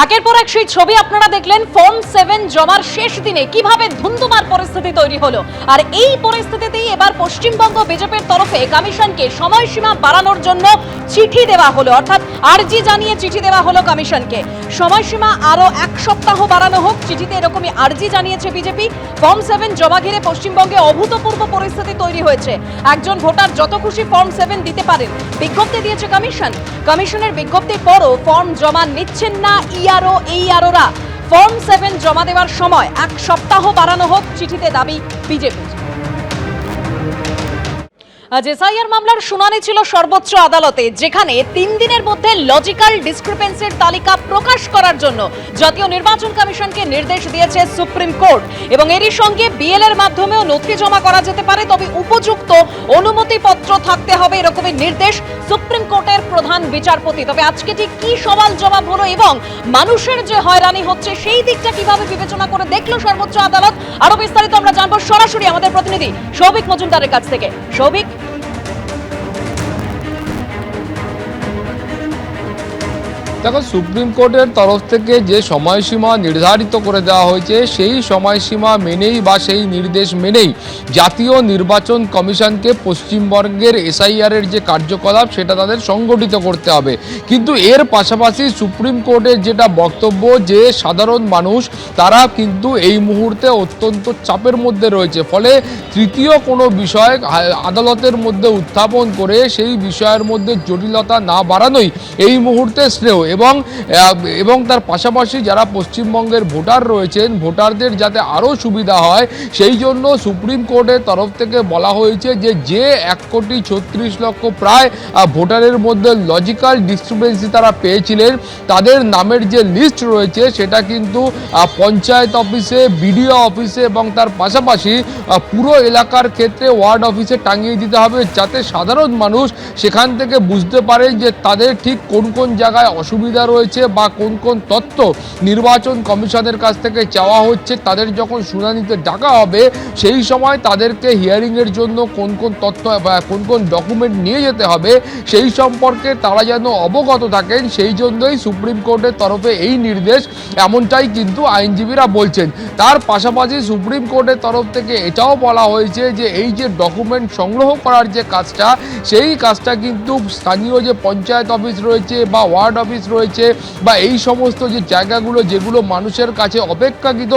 একের পর এক সেই ছবি আপনারা দেখলেন ফর্ম 7 জমার শেষ দিনে কিভাবে ধুন্ধুমার পরিস্থিতি তৈরি হলো। আর এই পরিস্থিতিতেই এবার পশ্চিমবঙ্গ বিজেপির তরফে কমিশনকে সময়সীমা বাড়ানোর জন্য চিঠি দেওয়া হলো, অর্থাৎ আর্জি জানিয়ে চিঠি দেওয়া হলো কমিশনকে। সময়সীমা আরো এক সপ্তাহ বাড়ানো হোক, চিঠিতে এরকমই আর্জি জানিয়েছে বিজেপি। ফর্ম 7 জমা ঘিরে পশ্চিমবঙ্গে অভূতপূর্ব পরিস্থিতি তৈরি হয়েছে। একজন ভোটার যত খুশি ফর্ম 7 দিতে পারেন, বিজ্ঞপ্তি দিয়েছে কমিশন। কমিশনের বিজ্ঞপ্তির পরও ফর্ম জমা নিচ্ছেন না ইআরও এইআরওরা। ফর্ম 7 জমা দেওয়ার সময় এক সপ্তাহ বাড়ানো হোক, চিঠিতে দাবি বিজেপির। আজ এসআইআর মামলার শুনানি ছিল সর্বোচ্চ আদালতে, যেখানে 3 দিনের মধ্যে লজিক্যাল ডিসক্রিপেন্সির তালিকা প্রকাশ করার জন্য জাতীয় নির্বাচন কমিশনকে নির্দেশ দিয়েছে সুপ্রিম কোর্ট। এবং এরই সঙ্গে বিএল এর মাধ্যমেও নথি জমা করা যেতে পারে, তবে উপযুক্ত অনুমতিপত্র থাকতে হবে, এরকমই নির্দেশ সুপ্রিম কোর্টের প্রধান বিচারপতি। তবে আজকে ঠিক কি সওয়াল জবাব হলো এবং মানুষের যে হয়রানি হচ্ছে সেই দিকটা কিভাবে বিবেচনা করে দেখলো সর্বোচ্চ আদালত, আরো বিস্তারিত আমরা জানবো সরাসরি আমাদের প্রতিনিধি সৌভিক মজুমদারের কাছ থেকে। সৌভিক, দেখো, সুপ্রিম কোর্টের তরফ থেকে যে সময়সীমা নির্ধারিত করে দেওয়া হয়েছে সেই সময়সীমা মেনেই বা সেই নির্দেশ মেনেই জাতীয় নির্বাচন কমিশনকে পশ্চিমবঙ্গের এসআইআরের যে কার্যকলাপ সেটা তাদের সংগঠিত করতে হবে। কিন্তু এর পাশাপাশি সুপ্রিম কোর্টের যেটা বক্তব্য যে সাধারণ মানুষ তারা কিন্তু এই মুহূর্তে অত্যন্ত চাপের মধ্যে রয়েছে, ফলে তৃতীয় কোনো বিষয় আদালতের মধ্যে উত্থাপন করে সেই বিষয়ের মধ্যে জটিলতা না বাড়ানোই এই মুহূর্তে শ্রেয়। এবং তার পাশাপাশি যারা পশ্চিমবঙ্গের ভোটার রয়েছেন, ভোটারদের যাতে আরও সুবিধা হয় সেই জন্য সুপ্রিম কোর্টের তরফ থেকে বলা হয়েছে যে 1,36,00,000 প্রায় ভোটারের মধ্যে লজিক্যাল ডিসক্রিপেন্সি তারা পেয়েছিলেন, তাদের নামের যে লিস্ট রয়েছে সেটা কিন্তু পঞ্চায়েত অফিসে, বিডিও অফিসে এবং তার পাশাপাশি পুরো এলাকার ক্ষেত্রে ওয়ার্ড অফিসে টাঙিয়ে দিতে হবে, যাতে সাধারণ মানুষ সেখান থেকে বুঝতে পারে যে তাদের ঠিক কোন কোন জায়গায় অসুবিধা রয়েছে বা কোন কোন তথ্য নির্বাচন কমিশনের কাছ থেকে চাওয়া হচ্ছে। তাদের যখন শুনানিতে ডাকা হবে সেই সময় তাদেরকে হিয়ারিংয়ের জন্য কোন কোন তথ্য বা কোন কোন ডকুমেন্ট নিয়ে যেতে হবে সেই সম্পর্কে তারা যেন অবগত থাকেন, সেই জন্যই সুপ্রিম কোর্টের তরফে এই নির্দেশ, এমনটাই কিন্তু আইনজীবীরা বলছেন। তার পাশাপাশি সুপ্রিম কোর্টের তরফ থেকে এটাও বলা হয়েছে যে এই যে ডকুমেন্ট সংগ্রহ করার যে কাজটা, সেই কাজটা কিন্তু স্থানীয় যে পঞ্চায়েত অফিস রয়েছে বা ওয়ার্ড অফিস রয়েছে বা এই সমস্ত যে জায়গাগুলো যেগুলো মানুষের কাছে অপেক্ষাকৃত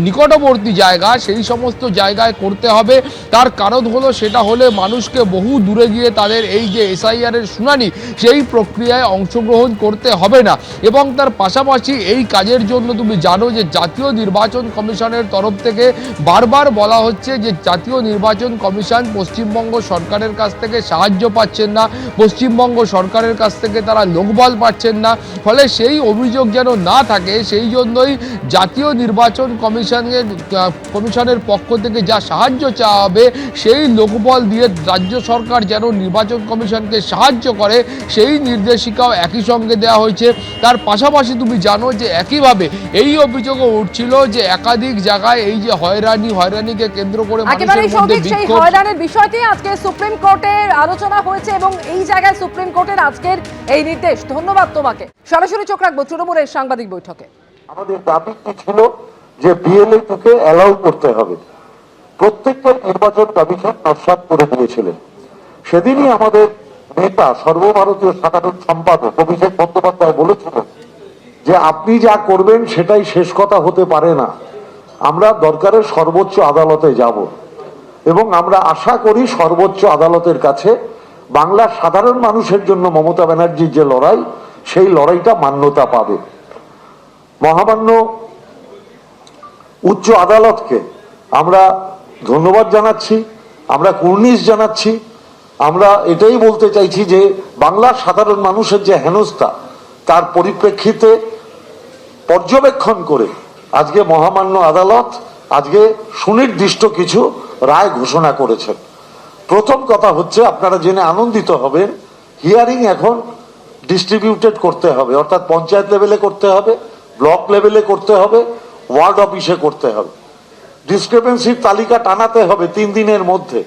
নিকটবর্তী জায়গা, সেই সমস্ত জায়গায় করতে হবে। তার কারণ হলো সেটা হলে মানুষকে বহু দূরে গিয়ে তাদের এই যে এসআইআরের শুনানি সেই প্রক্রিয়ায় অংশগ্রহণ করতে হবে না। এবং তার পাশাপাশি এই কাজের জন্য তুমি জানো যে জাতীয় নির্বাচন কমিশনের তরফ থেকে বারবার বলা হচ্ছে যে জাতীয় নির্বাচন কমিশন পশ্চিমবঙ্গ সরকারের কাছ থেকে সাহায্য পাচ্ছেন না, পশ্চিমবঙ্গ সরকারের কাছ থেকে তারা লোকবল পাচ্ছেন না, ফলে সেই অভিযোগ যেন না থাকে সেই জন্যই জাতীয় নির্বাচন কমিশনের পক্ষ থেকে যা সাহায্য চাওয়া হবে সেই লোকবল দিয়ে রাজ্য সরকার যেন নির্বাচন কমিশনকে সাহায্য করে সেই নির্দেশিকাও একই সঙ্গে দেওয়া হয়েছে। তার পাশাপাশি তুমি জানো যে একইভাবে এই অভিযোগও উঠছিল যে একাধিক জায়গায় এই যে হয়রানিকে কেন্দ্র করে মানুষের মধ্যে বিক্ষোভ, হয়রানির বিষয়টি আজকে সুপ্রিম কোর্টের আলোচনা হয়েছে এবং এই জায়গায় সুপ্রিম কোর্টের আজকের এই নির্দেশ। ধন্যবাদ তোমাকে। সরাসরি চোখ রাখবো তৃণমূলের সাংবাদিক বৈঠকে। আমাদের দাবি কি ছিল যে বিএলএ কে অ্যালাউ করতে হবে, প্রত্যেকটা নির্বাচন কমিশন নস্যাৎ করে দিয়েছিলেন। সেদিনই আমাদের নেতা সর্বভারতীয় সাধারণ সম্পাদক অভিষেক বন্দ্যোপাধ্যায় বলেছিলেন যে আপনি যা করবেন সেটাই শেষ কথা হতে পারে না, আমরা দরকারে সর্বোচ্চ আদালতে যাব এবং আমরা আশা করি সর্বোচ্চ আদালতের কাছে বাংলার সাধারণ মানুষের জন্য মমতা ব্যানার্জির যে লড়াই, সেই লড়াইটা মান্যতা পাবে। মহামান্য উচ্চ আদালতকে আমরা ধন্যবাদ জানাচ্ছি, আমরা কুর্নিশ জানাচ্ছি। আমরা এটাই বলতে চাইছি যে বাংলার সাধারণ মানুষের যে হেনস্থা তার পরিপ্রেক্ষিতে পর্যবেক্ষণ করে আজকে মহামান্য আদালত আজকে সুনির্দিষ্ট কিছু রায় ঘোষণা করেছেন। প্রথম কথা হচ্ছে, আপনারা জেনে আনন্দিত হবেন, হিয়ারিং এখন ডিস্ট্রিবিউটেড করতে হবে, অর্থাৎ পঞ্চায়েত লেভেলে করতে হবে, ব্লক লেভেলে করতে হবে, ওয়ার্ড অফিসে করতে হবে। ডিসক্রিপেন্সির তালিকা টানাতে হবে 3 দিনের মধ্যে,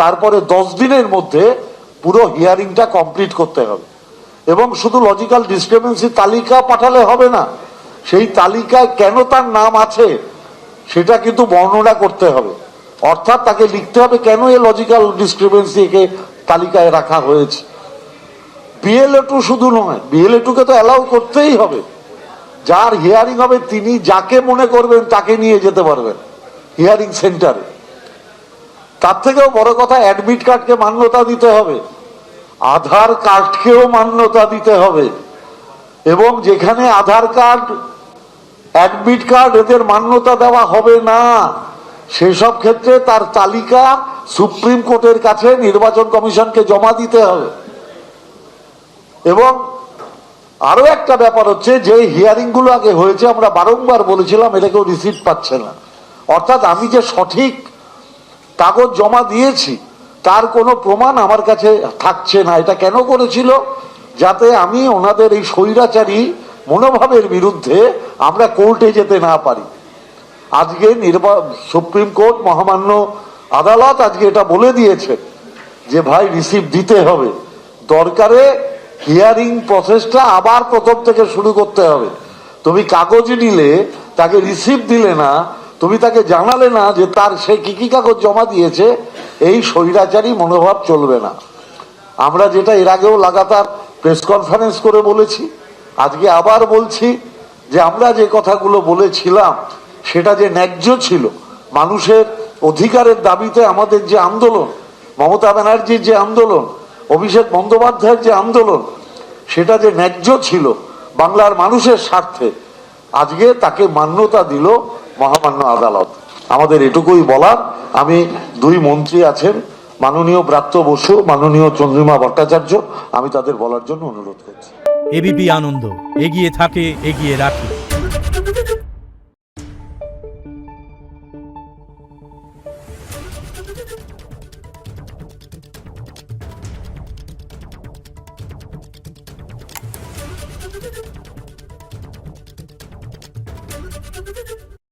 তারপরে 10 দিনের মধ্যে পুরো হিয়ারিংটা কমপ্লিট করতে হবে। এবং শুধু লজিক্যাল ডিসক্রিপেন্সির তালিকা পাঠালে হবে না, সেই তালিকায় কেন তার নাম আছে সেটা কিন্তু বর্ণনা করতে হবে। অর্থাৎ তাকে লিখতে হবে কেন এই লজিক্যাল ডিসক্রিপেন্সি কে তালিকায় রাখা হয়েছে। বিএলএ2 শুধু নয়, বিএলএ2 কে তো অ্যালাউ করতেই হবে। যার হিয়ারিং হবে তিনি যাকে মনে করবেন তাকে নিয়ে যেতে পারবেন হিয়ারিং সেন্টারে। তার থেকেও বড় কথা, অ্যাডমিট কার্ডকে মান্যতা দিতে হবে, আধার কার্ডকেও মান্যতা দিতে হবে, এবং যেখানে আধার কার্ড, অ্যাডমিট কার্ড এদের মান্যতা দেওয়া হবে না সেসব ক্ষেত্রে তার তালিকা সুপ্রিম কোর্টের কাছে নির্বাচন কমিশনকে জমা দিতে হবে। এবং আরো একটা ব্যাপার হচ্ছে, যে হিয়ারিং গুলো আগে হয়েছে আমরা বারংবার বলেছিলাম এটা কেউ রিসিপ্ট পাচ্ছে না। অর্থাৎ আমি যে সঠিক কাগজ জমা দিয়েছি তার কোনো প্রমাণ আমার কাছে থাকছে না। এটা কেন করেছিল? যাতে আমি ওনাদের এই স্বৈরাচারী মনোভাবের বিরুদ্ধে আমরা কোর্টে যেতে না পারি। আজকে সুপ্রিম কোর্ট মহামান্য আদালত আজকে এটা বলে দিয়েছে যে ভাই রিসিপ্ট দিতে হবে, দরকারে হিয়ারিং প্রসেসটা আবার প্রথম থেকে শুরু করতে হবে। তুমি কাগজ নিলে তাকে রিসিপ্ট দিলে না, তুমি তাকে জানালে না যে তার সে কি কি কাগজ জমা দিয়েছে, এই স্বৈরাচারী মনোভাব চলবে না। আমরা যেটা এর আগেও লাগাতার প্রেস কনফারেন্স করে বলেছি, আজকে আবার বলছি যে আমরা যে কথাগুলো বলেছিলাম সেটা যে ন্যায্য ছিল, মানুষের অধিকারের দাবিতে আমাদের যে আন্দোলন, মমতা ব্যানার্জির যে আন্দোলন, অভিষেক বন্দ্যোপাধ্যায়ের যে আন্দোলন, সেটা যে ন্যায্য ছিল বাংলার মানুষের স্বার্থে, আজকে তাকে মান্যতা দিল মহামান্য আদালত। আমাদের এটুকুই বলার। আমি দুই মন্ত্রী আছেন, মাননীয় ব্রাত্য বসু, মাননীয় চন্দ্রিমা ভট্টাচার্য, আমি তাদের বলার জন্য অনুরোধ করছি। এবিপি আনন্দ, এগিয়ে থাকে, এগিয়ে রাখে। Thank you.